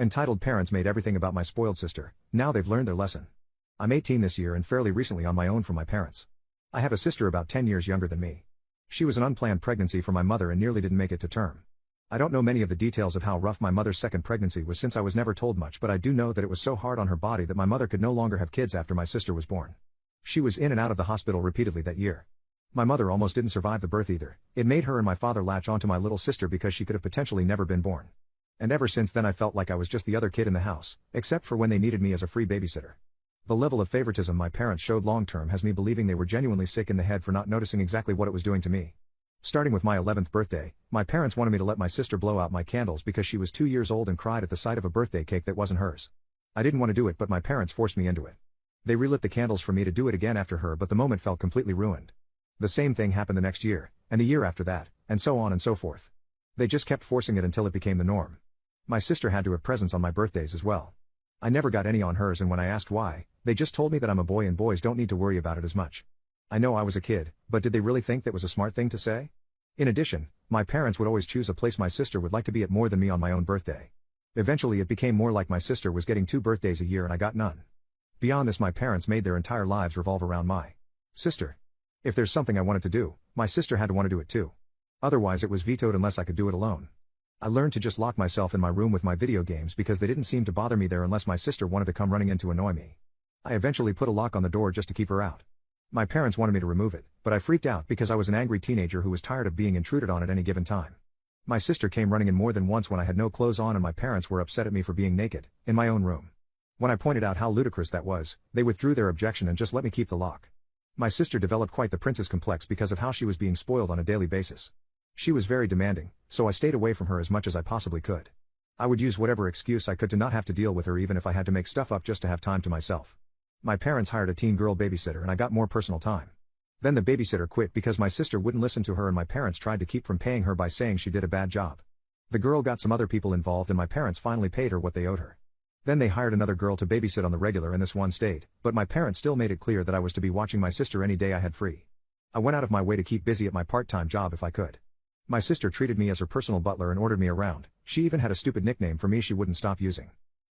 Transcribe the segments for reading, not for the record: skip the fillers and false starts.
Entitled parents made everything about my spoiled sister. Now they've learned their lesson. I'm 18 this year and fairly recently on my own from my parents. I have a sister about 10 years younger than me. She was an unplanned pregnancy for my mother and nearly didn't make it to term. I don't know many of the details of how rough my mother's second pregnancy was since I was never told much, but I do know that it was so hard on her body that my mother could no longer have kids after my sister was born. She was in and out of the hospital repeatedly that year. My mother almost didn't survive the birth either. It made her and my father latch onto my little sister because she could have potentially never been born. And ever since then I felt like I was just the other kid in the house, except for when they needed me as a free babysitter. The level of favoritism my parents showed long-term has me believing they were genuinely sick in the head for not noticing exactly what it was doing to me. Starting with my 11th birthday, my parents wanted me to let my sister blow out my candles because she was 2 years old and cried at the sight of a birthday cake that wasn't hers. I didn't want to do it, but my parents forced me into it. They relit the candles for me to do it again after her, but the moment felt completely ruined. The same thing happened the next year, and the year after that, and so on and so forth. They just kept forcing it until it became the norm. My sister had to have presents on my birthdays as well. I never got any on hers, and when I asked why, they just told me that I'm a boy and boys don't need to worry about it as much. I know I was a kid, but did they really think that was a smart thing to say? In addition, my parents would always choose a place my sister would like to be at more than me on my own birthday. Eventually it became more like my sister was getting 2 birthdays a year and I got none. Beyond this, my parents made their entire lives revolve around my sister. If there's something I wanted to do, my sister had to want to do it too. Otherwise it was vetoed unless I could do it alone. I learned to just lock myself in my room with my video games because they didn't seem to bother me there unless my sister wanted to come running in to annoy me. I eventually put a lock on the door just to keep her out. My parents wanted me to remove it, but I freaked out because I was an angry teenager who was tired of being intruded on at any given time. My sister came running in more than once when I had no clothes on and my parents were upset at me for being naked, in my own room. When I pointed out how ludicrous that was, they withdrew their objection and just let me keep the lock. My sister developed quite the princess complex because of how she was being spoiled on a daily basis. She was very demanding, so I stayed away from her as much as I possibly could. I would use whatever excuse I could to not have to deal with her, even if I had to make stuff up just to have time to myself. My parents hired a teen girl babysitter and I got more personal time. Then the babysitter quit because my sister wouldn't listen to her and my parents tried to keep from paying her by saying she did a bad job. The girl got some other people involved and my parents finally paid her what they owed her. Then they hired another girl to babysit on the regular and this one stayed, but my parents still made it clear that I was to be watching my sister any day I had free. I went out of my way to keep busy at my part-time job if I could. My sister treated me as her personal butler and ordered me around. She even had a stupid nickname for me she wouldn't stop using.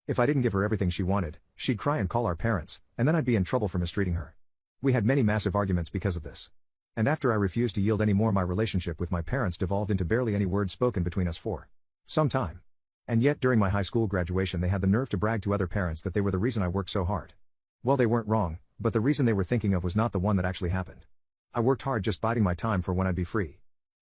If I didn't give her everything she wanted, she'd cry and call our parents, and then I'd be in trouble for mistreating her. We had many massive arguments because of this. And after I refused to yield anymore, my relationship with my parents devolved into barely any words spoken between us for some time. And yet during my high school graduation they had the nerve to brag to other parents that they were the reason I worked so hard. Well, they weren't wrong, but the reason they were thinking of was not the one that actually happened. I worked hard just biding my time for when I'd be free.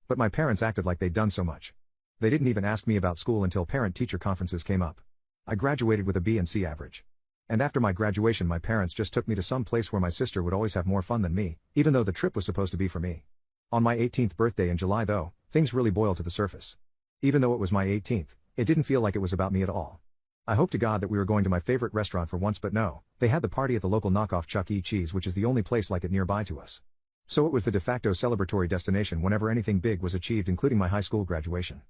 But my parents acted like they'd done so much. They didn't even ask me about school until parent-teacher conferences came up. I graduated with a B and C average. And after my graduation my parents just took me to some place where my sister would always have more fun than me, even though the trip was supposed to be for me. On my 18th birthday in July though, things really boiled to the surface. Even though it was my 18th, it didn't feel like it was about me at all. I hoped to God that we were going to my favorite restaurant for once, but no, they had the party at the local knockoff Chuck E. Cheese, which is the only place like it nearby to us. So it was the de facto celebratory destination whenever anything big was achieved, including my high school graduation.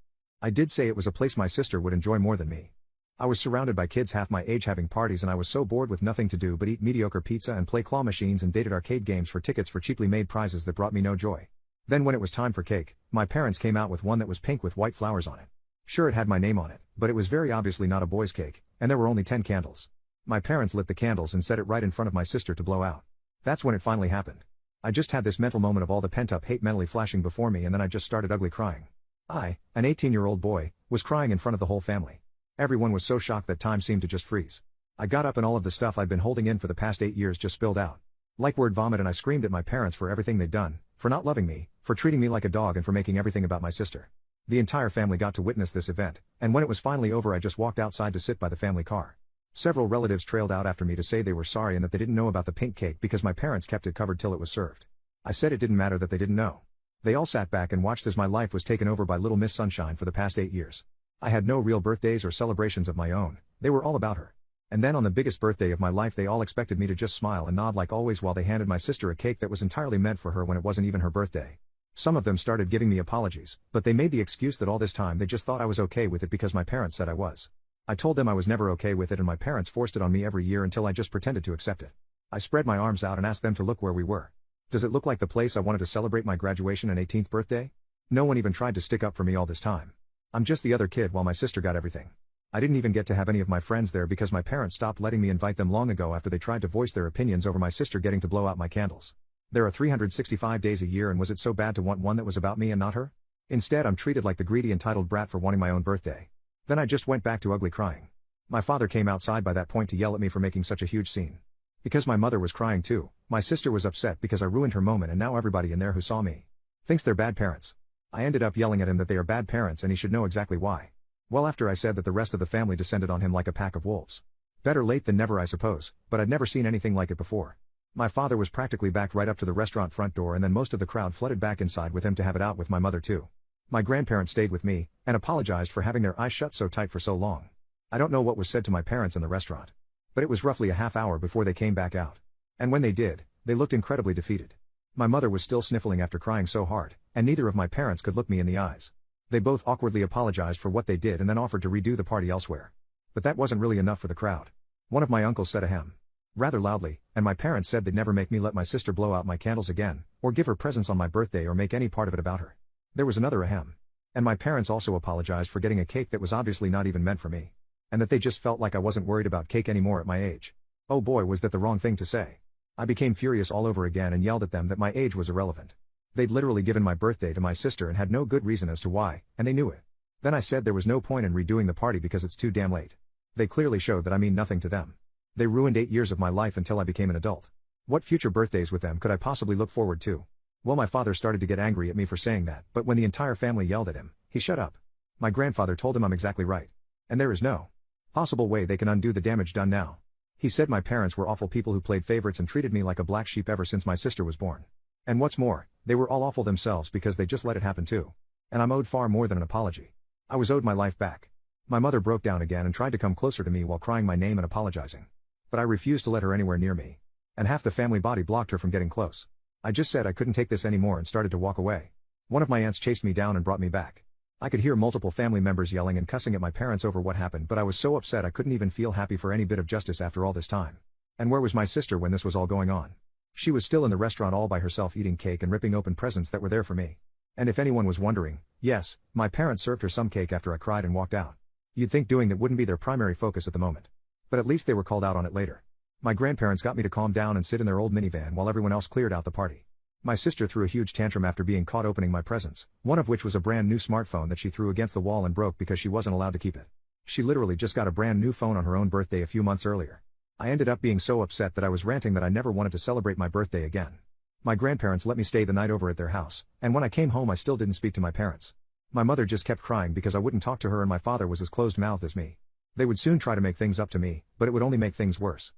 I did say it was a place my sister would enjoy more than me. I was surrounded by kids half my age having parties and I was so bored with nothing to do but eat mediocre pizza and play claw machines and dated arcade games for tickets for cheaply made prizes that brought me no joy. Then when it was time for cake, my parents came out with one that was pink with white flowers on it. Sure, it had my name on it, but it was very obviously not a boy's cake, and there were only 10 candles. My parents lit the candles and set it right in front of my sister to blow out. That's when it finally happened. I just had this mental moment of all the pent-up hate mentally flashing before me, and then I just started ugly crying. I, an 18-year-old boy, was crying in front of the whole family. Everyone was so shocked that time seemed to just freeze. I got up and all of the stuff I'd been holding in for the past 8 years just spilled out. Like word vomit, and I screamed at my parents for everything they'd done, for not loving me, for treating me like a dog, and for making everything about my sister. The entire family got to witness this event, and when it was finally over I just walked outside to sit by the family car. Several relatives trailed out after me to say they were sorry and that they didn't know about the pink cake because my parents kept it covered till it was served. I said it didn't matter that they didn't know. They all sat back and watched as my life was taken over by Little Miss Sunshine for the past 8 years. I had no real birthdays or celebrations of my own, they were all about her. And then on the biggest birthday of my life they all expected me to just smile and nod like always while they handed my sister a cake that was entirely meant for her when it wasn't even her birthday. Some of them started giving me apologies, but they made the excuse that all this time they just thought I was okay with it because my parents said I was. I told them I was never okay with it and my parents forced it on me every year until I just pretended to accept it. I spread my arms out and asked them to look where we were. Does it look like the place I wanted to celebrate my graduation and 18th birthday? No one even tried to stick up for me all this time. I'm just the other kid while my sister got everything. I didn't even get to have any of my friends there because my parents stopped letting me invite them long ago after they tried to voice their opinions over my sister getting to blow out my candles. There are 365 days a year, and was it so bad to want one that was about me and not her? Instead, I'm treated like the greedy entitled brat for wanting my own birthday. Then I just went back to ugly crying. My father came outside by that point to yell at me for making such a huge scene. Because my mother was crying too, my sister was upset because I ruined her moment, and now everybody in there who saw me thinks they're bad parents. I ended up yelling at him that they are bad parents and he should know exactly why. Well, after I said that, the rest of the family descended on him like a pack of wolves. Better late than never, I suppose, but I'd never seen anything like it before. My father was practically backed right up to the restaurant front door, and then most of the crowd flooded back inside with him to have it out with my mother too. My grandparents stayed with me, and apologized for having their eyes shut so tight for so long. I don't know what was said to my parents in the restaurant, but it was roughly a half hour before they came back out. And when they did, they looked incredibly defeated. My mother was still sniffling after crying so hard, and neither of my parents could look me in the eyes. They both awkwardly apologized for what they did and then offered to redo the party elsewhere. But that wasn't really enough for the crowd. One of my uncles said ahem, rather loudly, and my parents said they'd never make me let my sister blow out my candles again, or give her presents on my birthday, or make any part of it about her. There was another ahem. And my parents also apologized for getting a cake that was obviously not even meant for me. And that they just felt like I wasn't worried about cake anymore at my age. Oh boy, was that the wrong thing to say. I became furious all over again and yelled at them that my age was irrelevant. They'd literally given my birthday to my sister and had no good reason as to why, and they knew it. Then I said there was no point in redoing the party because it's too damn late. They clearly showed that I mean nothing to them. They ruined 8 years of my life until I became an adult. What future birthdays with them could I possibly look forward to? Well, my father started to get angry at me for saying that, but when the entire family yelled at him, he shut up. My grandfather told him I'm exactly right. And there is no possible way they can undo the damage done now. He said my parents were awful people who played favorites and treated me like a black sheep ever since my sister was born. And what's more, they were all awful themselves because they just let it happen too. And I'm owed far more than an apology. I was owed my life back. My mother broke down again and tried to come closer to me while crying my name and apologizing. But I refused to let her anywhere near me. And half the family body blocked her from getting close. I just said I couldn't take this anymore and started to walk away. One of my aunts chased me down and brought me back. I could hear multiple family members yelling and cussing at my parents over what happened, but I was so upset I couldn't even feel happy for any bit of justice after all this time. And where was my sister when this was all going on? She was still in the restaurant all by herself eating cake and ripping open presents that were there for me. And if anyone was wondering, yes, my parents served her some cake after I cried and walked out. You'd think doing that wouldn't be their primary focus at the moment. But at least they were called out on it later. My grandparents got me to calm down and sit in their old minivan while everyone else cleared out the party. My sister threw a huge tantrum after being caught opening my presents, one of which was a brand new smartphone that she threw against the wall and broke because she wasn't allowed to keep it. She literally just got a brand new phone on her own birthday a few months earlier. I ended up being so upset that I was ranting that I never wanted to celebrate my birthday again. My grandparents let me stay the night over at their house, and when I came home I still didn't speak to my parents. My mother just kept crying because I wouldn't talk to her, and my father was as closed-mouthed as me. They would soon try to make things up to me, but it would only make things worse.